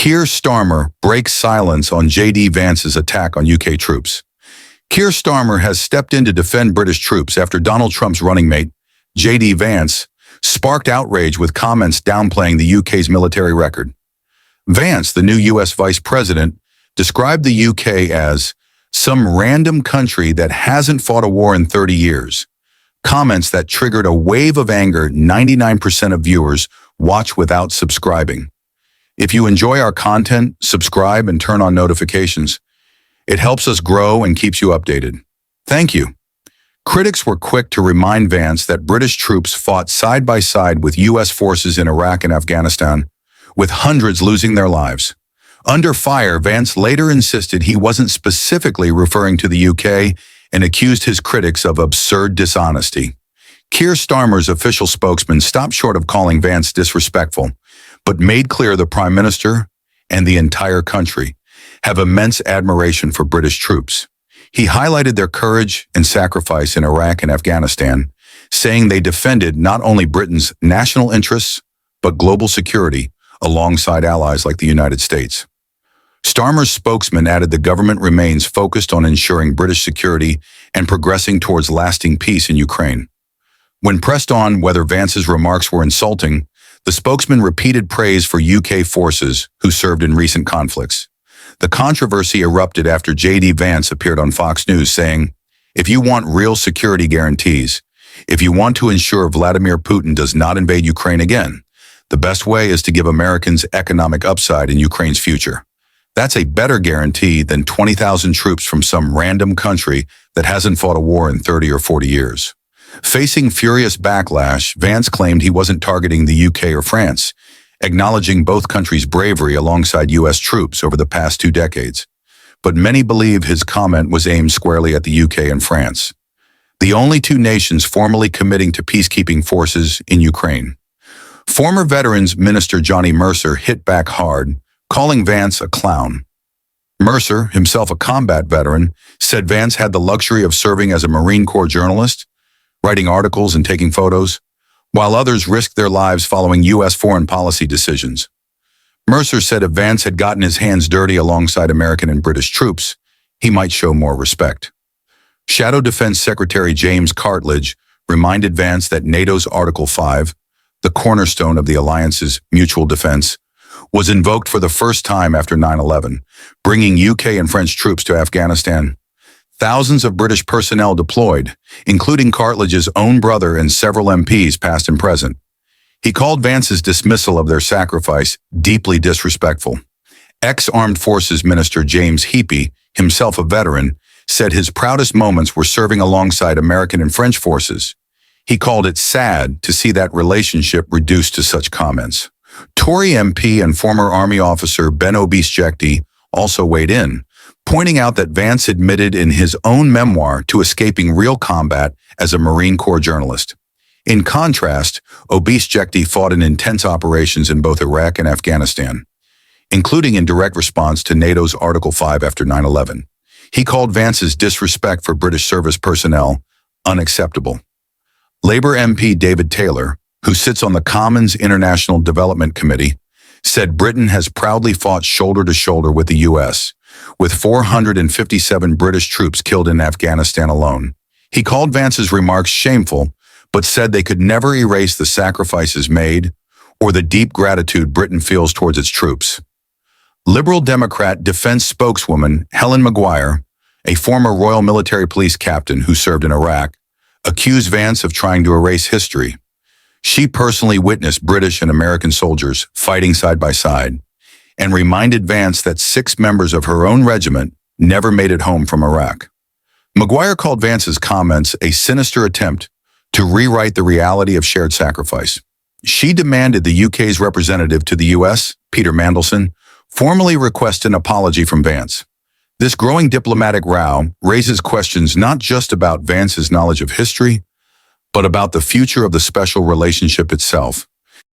Keir Starmer breaks silence on JD Vance's attack on UK troops. Keir Starmer has stepped in to defend British troops after Donald Trump's running mate, JD Vance, sparked outrage with comments downplaying the UK's military record. Vance, the new US Vice President, described the UK as some random country that hasn't fought a war in 30 years. Comments that triggered a wave of anger 99% of viewers watch without subscribing. If you enjoy our content, subscribe and turn on notifications. It helps us grow and keeps you updated. Thank you. Critics were quick to remind Vance that British troops fought side by side with US forces in Iraq and Afghanistan, with hundreds losing their lives. Under fire, Vance later insisted he wasn't specifically referring to the UK and accused his critics of absurd dishonesty. Keir Starmer's official spokesman stopped short of calling Vance disrespectful, but made clear the Prime Minister and the entire country have immense admiration for British troops. He highlighted their courage and sacrifice in Iraq and Afghanistan, saying they defended not only Britain's national interests, but global security alongside allies like the United States. Starmer's spokesman added the government remains focused on ensuring British security and progressing towards lasting peace in Ukraine. When pressed on whether Vance's remarks were insulting, the spokesman repeated praise for UK forces who served in recent conflicts. The controversy erupted after JD Vance appeared on Fox News saying, "If you want real security guarantees, if you want to ensure Vladimir Putin does not invade Ukraine again, the best way is to give Americans economic upside in Ukraine's future. That's a better guarantee than 20,000 troops from some random country that hasn't fought a war in 30 or 40 years." Facing furious backlash, Vance claimed he wasn't targeting the UK or France, acknowledging both countries' bravery alongside US troops over the past 2 decades. But many believe his comment was aimed squarely at the UK and France, the only 2 nations formally committing to peacekeeping forces in Ukraine. Former Veterans Minister Johnny Mercer hit back hard, calling Vance a clown. Mercer, himself a combat veteran, said Vance had the luxury of serving as a Marine Corps journalist, writing articles and taking photos, while others risked their lives following U.S. foreign policy decisions. Mercer said if Vance had gotten his hands dirty alongside American and British troops, he might show more respect. Shadow Defense Secretary James Cartlidge reminded Vance that NATO's Article 5, the cornerstone of the alliance's mutual defense, was invoked for the first time after 9/11, bringing UK and French troops to Afghanistan. Thousands of British personnel deployed, including Cartledge's own brother and several MPs past and present. He called Vance's dismissal of their sacrifice deeply disrespectful. Ex-Armed Forces Minister James Heapy, himself a veteran, said his proudest moments were serving alongside American and French forces. He called it sad to see that relationship reduced to such comments. Tory MP and former Army officer Ben Obispejekte also weighed in, pointing out that Vance admitted in his own memoir to escaping real combat as a Marine Corps journalist. In contrast, Obispejekte fought in intense operations in both Iraq and Afghanistan, including in direct response to NATO's Article 5 after 9/11. He called Vance's disrespect for British service personnel unacceptable. Labour MP David Taylor, who sits on the Commons International Development Committee, said Britain has proudly fought shoulder to shoulder with the US, with 457 British troops killed in Afghanistan alone. He called Vance's remarks shameful, but said they could never erase the sacrifices made or the deep gratitude Britain feels towards its troops. Liberal Democrat defense spokeswoman Helen Maguire, a former Royal Military Police captain who served in Iraq, accused Vance of trying to erase history. She personally witnessed British and American soldiers fighting side by side, and reminded Vance that 6 members of her own regiment never made it home from Iraq. Maguire called Vance's comments a sinister attempt to rewrite the reality of shared sacrifice. She demanded the UK's representative to the US, Peter Mandelson, formally request an apology from Vance. This growing diplomatic row raises questions not just about Vance's knowledge of history, but about the future of the special relationship itself.